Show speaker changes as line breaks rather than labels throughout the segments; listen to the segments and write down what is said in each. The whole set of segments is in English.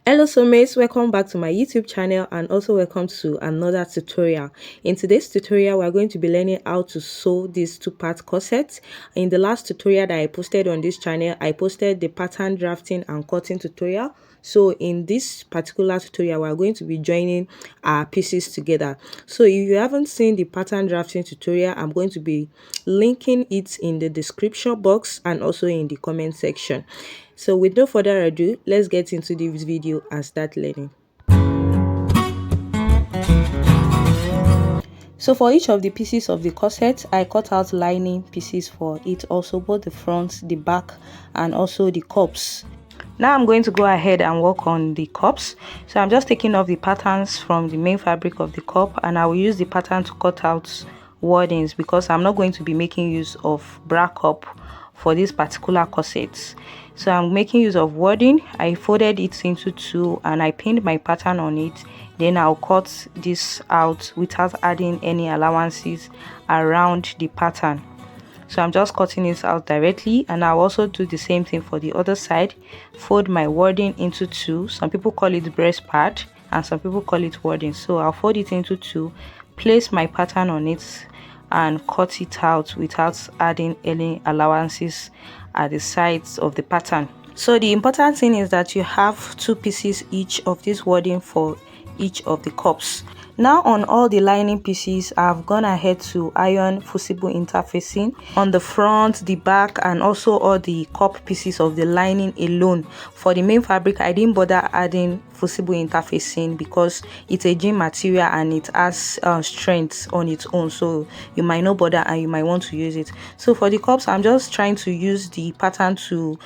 Hello soulmates, welcome back to my YouTube channel and also welcome to another tutorial. In today's tutorial, we're going to be learning how to sew this two-part corset. In the last tutorial that I posted on this channel, I posted the pattern drafting and cutting tutorial. So in this particular tutorial, we're going to be joining our pieces together. So if you haven't seen the pattern drafting tutorial, I'm going to be linking it in the description box and also in the comment section. So with no further ado, let's get into this video and start learning. So for each of the pieces of the corset, I cut out lining pieces for it, also both the front, the back, and also the cups. Now I'm going to go ahead and work on the cups. So I'm just taking off the patterns from the main fabric of the cup, and I will use the pattern to cut out wordings because I'm not going to be making use of bra cup for this particular corset. So I'm making use of wording. I folded it into two and I pinned my pattern on it. Then I'll cut this out without adding any allowances around the pattern. So I'm just cutting it out directly, and I'll also do the same thing for the other side. Fold my wording into two. Some people call it breast pad and some people call it wording. So I'll fold it into two, place my pattern on it and cut it out without adding any allowances at the sides of the pattern. So the important thing is that you have two pieces each of this wording for each of the cups. Now on all the lining pieces, I've gone ahead to iron fusible interfacing on the front, the back, and also all the cup pieces of the lining alone. For the main fabric, I didn't bother adding fusible interfacing because it's a jean material and it has strength on its own, so you might not bother and you might want to use it. So for the cups, I'm just trying to use the pattern to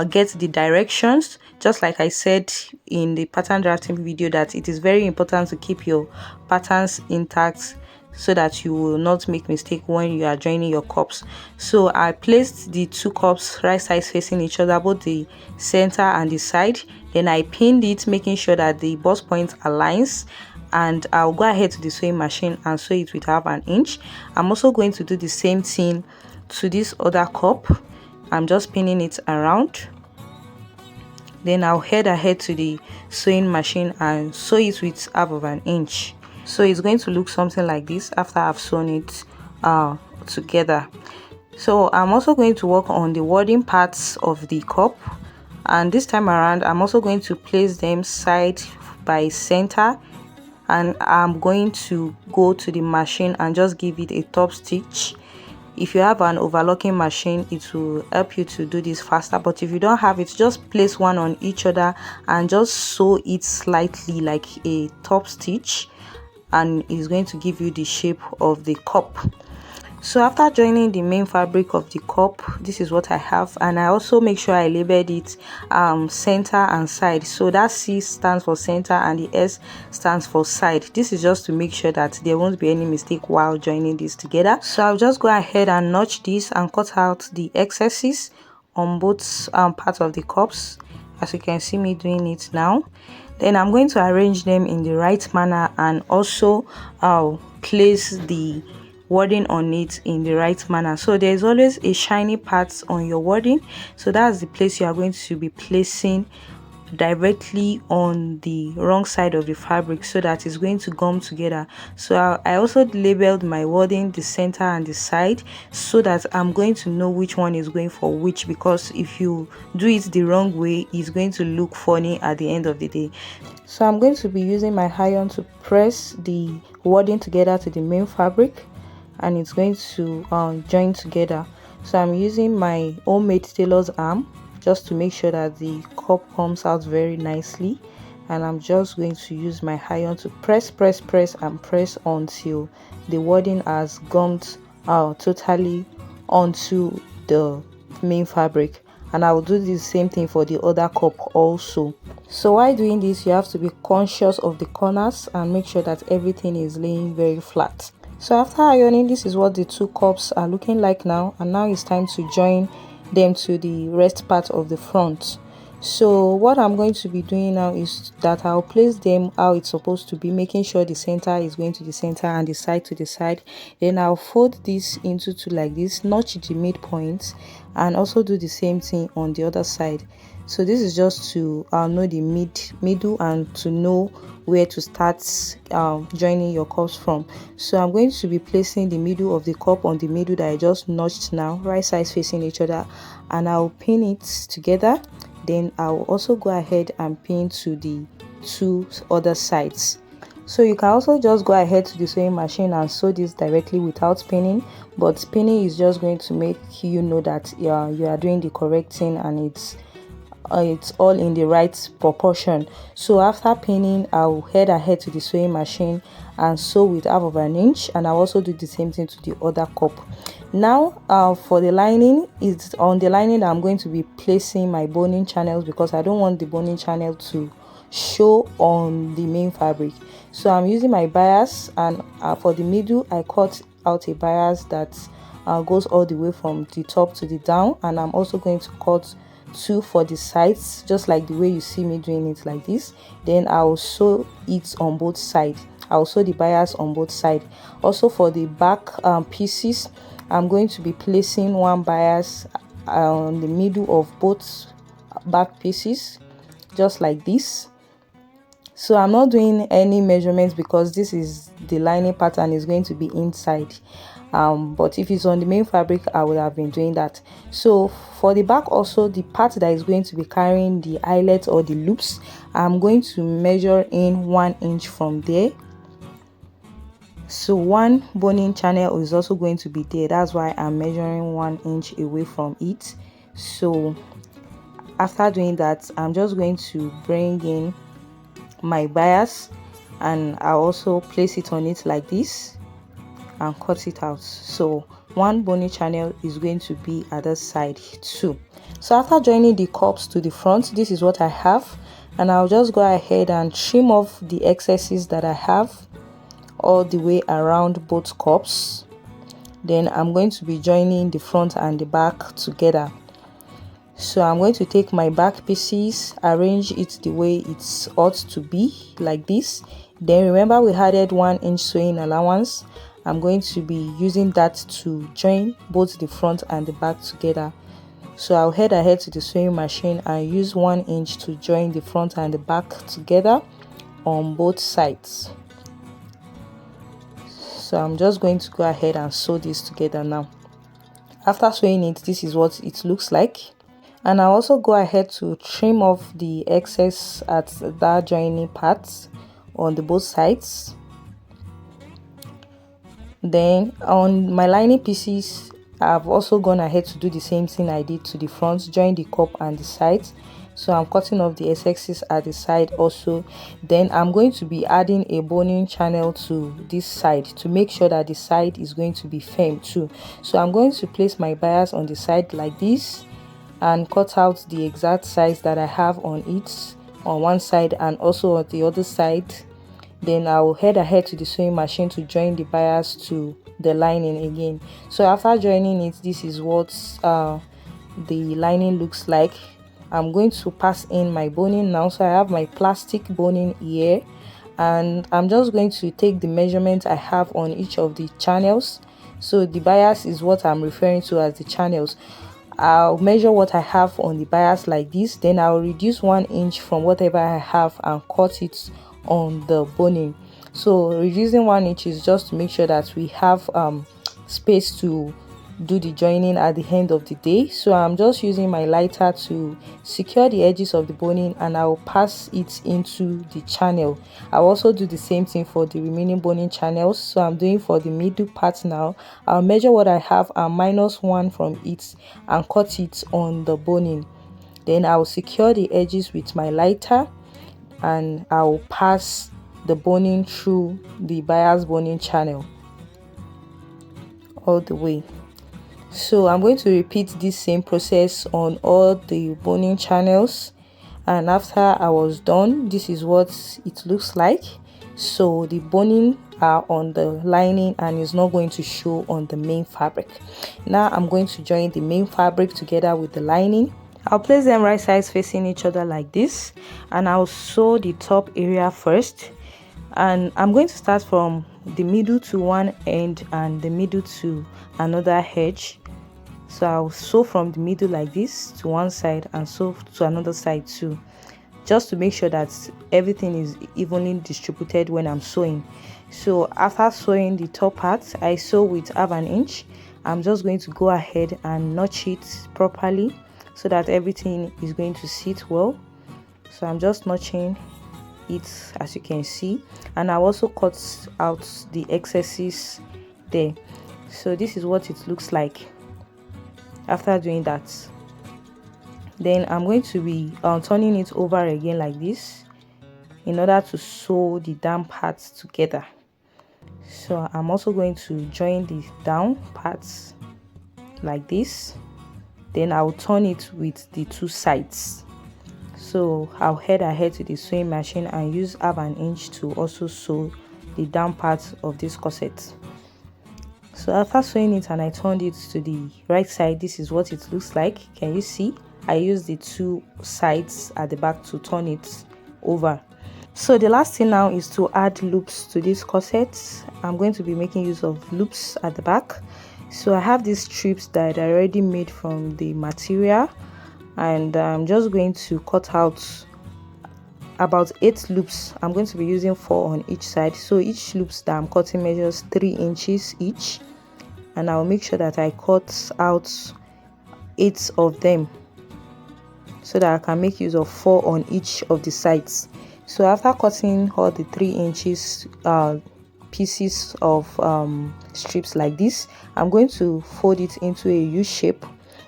get the directions. Just like I said in the pattern drafting video, that it is very important to keep your patterns intact so that you will not make mistake when you are joining your cups. So I placed the two cups right sides facing each other, both the center and the side. Then I pinned it, making sure that the bust point aligns, and I'll go ahead to the sewing machine and sew it with 1/2 inch. I'm also going to do the same thing to this other cup. I'm just pinning it around. Then I'll head ahead to the sewing machine and sew it with 1/2 inch. So it's going to look something like this after I've sewn it together. So I'm also going to work on the wording parts of the cup, and this time around I'm also going to place them side by center, and I'm going to go to the machine and just give it a top stitch. If you have an overlocking machine, it will help you to do this faster, but if you don't have it, just place one on each other and just sew it slightly like a top stitch, and it's going to give you the shape of the cup. So after joining the main fabric of the cup, this is what I have, and I also make sure I labeled it center and side. So that C stands for center and the S stands for side. This is just to make sure that there won't be any mistake while joining this together. So I'll just go ahead and notch this and cut out the excesses on both parts of the cups, as you can see me doing it now. Then I'm going to arrange them in the right manner, and also I'll place the wording on it in the right manner. So there's always a shiny part on your wording, so that's the place you are going to be placing directly on the wrong side of the fabric so that it's going to gum together. So I also labeled my wording the center and the side so that I'm going to know which one is going for which, because if you do it the wrong way, it's going to look funny at the end of the day. So I'm going to be using my iron to press the wording together to the main fabric, and it's going to join together. So I'm using my homemade tailor's arm just to make sure that the cup comes out very nicely, and I'm just going to use my iron to press and press until the wording has gummed totally onto the main fabric. And I will do the same thing for the other cup also. So while doing this, you have to be conscious of the corners and make sure that everything is laying very flat. So after ironing, this is what the two cups are looking like now, and now it's time to join them to the rest part of the front. So what I'm going to be doing now is that I'll place them how it's supposed to be, making sure the center is going to the center and the side to the side. Then I'll fold this into two like this, notch the midpoint, and also do the same thing on the other side. So this is just to know the middle and to know where to start joining your cups from. So I'm going to be placing the middle of the cup on the middle that I just notched now, right sides facing each other, and I'll pin it together. Then I'll also go ahead and pin to the two other sides. So you can also just go ahead to the sewing machine and sew this directly without pinning, but pinning is just going to make you know that you are doing the correct thing and it's all in the right proportion. So after pinning, I'll head ahead to the sewing machine and sew with half of an inch, and I'll also do the same thing to the other cup. Now for the lining, it's on the lining that I'm going to be placing my boning channels, because I don't want the boning channel to show on the main fabric. So I'm using my bias, and for the middle I cut out a bias that goes all the way from the top to the down, and I'm also going to cut two for the sides, just like the way you see me doing it like this. Then I'll sew it on both sides. I'll sew the bias on both sides. Also for the back pieces, I'm going to be placing one bias on the middle of both back pieces, just like this. So I'm not doing any measurements because this is the lining pattern is going to be inside, but if it's on the main fabric I would have been doing that. So for the back also, the part that is going to be carrying the eyelet or the loops, I'm going to measure in 1 inch from there. So one boning channel is also going to be there, that's why I'm measuring 1 inch away from it. So after doing that, I'm just going to bring in my bias and I also place it on it like this and cut it out. So one boning channel is going to be at the side too. So after joining the cups to the front, this is what I have, and I'll just go ahead and trim off the excesses that I have all the way around both cups. Then I'm going to be joining the front and the back together. So I'm going to take my back pieces, arrange it the way it's ought to be, like this. Then remember we added 1 inch sewing allowance. I'm going to be using that to join both the front and the back together. So I'll head ahead to the sewing machine and use 1 inch to join the front and the back together on both sides. So I'm just going to go ahead and sew this together now. After sewing it, this is what it looks like. And I'll also go ahead to trim off the excess at that joining part on the both sides. Then on my lining pieces, I've also gone ahead to do the same thing I did to the front, join the cup and the sides. So I'm cutting off the excesses at the side also. Then I'm going to be adding a boning channel to this side to make sure that the side is going to be firm too. So I'm going to place my bias on the side like this and cut out the exact size that I have on it on one side and also on the other side. Then I will head ahead to the sewing machine to join the bias to the lining again. So after joining it, this is what the lining looks like. I'm going to pass in my boning now. So I have my plastic boning here, and I'm just going to take the measurement I have on each of the channels. So the bias is what I'm referring to as the channels. I'll measure what I have on the bias like this, then I'll reduce 1 inch from whatever I have and cut it on the boning. So reducing 1 inch is just to make sure that we have space to do the joining at the end of the day. So I'm just using my lighter to secure the edges of the boning, and I'll pass it into the channel. I'll also do the same thing for the remaining boning channels. So I'm doing for the middle part now. I'll measure what I have and minus 1 from it and cut it on the boning. Then I'll secure the edges with my lighter and I'll pass the boning through the bias boning channel all the way. So I'm going to repeat this same process on all the boning channels, and after I was done, this is what it looks like. So the boning are on the lining and is not going to show on the main fabric. Now I'm going to join the main fabric together with the lining. I'll place them right sides facing each other like this, and I'll sew the top area first. And I'm going to start from the middle to one end and the middle to another edge. So I'll sew from the middle like this to one side and sew to another side too, just to make sure that everything is evenly distributed when I'm sewing. So after sewing the top part, I sew with 1/2 inch. I'm just going to go ahead and notch it properly so that everything is going to sit well. So I'm just notching it, as you can see, and I also cut out the excesses there. So this is what it looks like after doing that. Then I'm going to be turning it over again like this in order to sew the down parts together. So I'm also going to join the down parts like this. Then I'll turn it with the two sides. So I'll head ahead to the sewing machine and use 1/2 inch to also sew the down part of this corset. So after sewing it and I turned it to the right side, this is what it looks like. Can you see? I used the two sides at the back to turn it over. So the last thing now is to add loops to this corset. I'm going to be making use of loops at the back. So I have these strips that I already made from the material, and I'm just going to cut out about 8 loops. I'm going to be using 4 on each side. So each loops that I'm cutting measures 3 inches each, and I'll make sure that I cut out 8 of them so that I can make use of 4 on each of the sides. So after cutting all the 3 inches pieces of strips like this, I'm going to fold it into a U shape.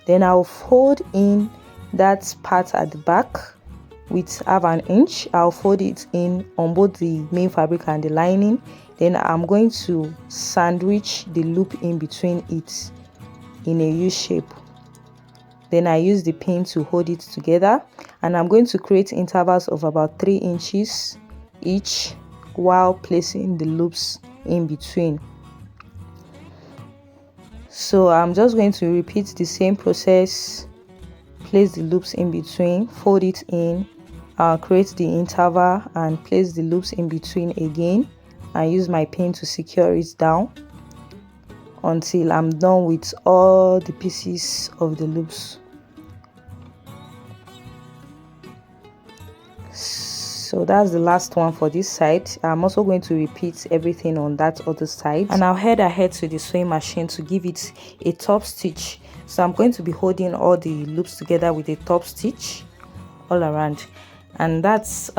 Then I'll fold in that part at the back with 1/2 inch. I'll fold it in on both the main fabric and the lining. Then I'm going to sandwich the loop in between it in a U shape. Then I use the pin to hold it together, and I'm going to create intervals of about 3 inches each while placing the loops in between. So I'm just going to repeat the same process. Place the loops in between, fold it in, create the interval and place the loops in between again, and use my pin to secure it down until I'm done with all the pieces of the loops. So that's the last one for this side. I'm also going to repeat everything on that other side, and I'll head ahead to the sewing machine to give it a top stitch. So I'm going to be holding all the loops together with a top stitch all around, and that's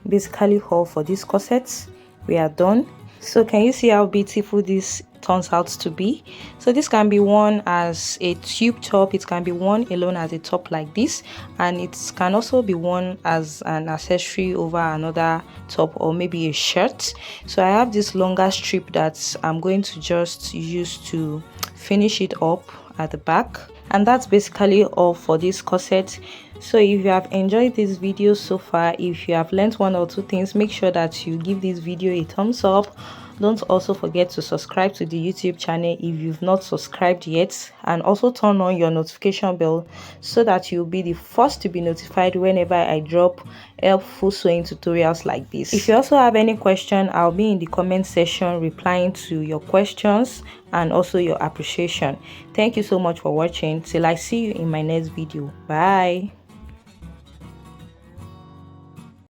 basically all for this corset. We are done. So can you see how beautiful this turns out to be? So this can be worn as a tube top, it can be worn alone as a top like this, and it can also be worn as an accessory over another top or maybe a shirt. So I have this longer strip that I'm going to just use to finish it up at the back, and that's basically all for this corset. So if you have enjoyed this video so far, if you have learned 1 or 2 things, make sure that you give this video a thumbs up. Don't also forget to subscribe to the YouTube channel if you've not subscribed yet, and also turn on your notification bell so that you'll be the first to be notified whenever I drop helpful sewing tutorials like this. If you also have any question, I'll be in the comment section replying to your questions and also your appreciation. Thank you so much for watching. Till I see you in my next video. Bye.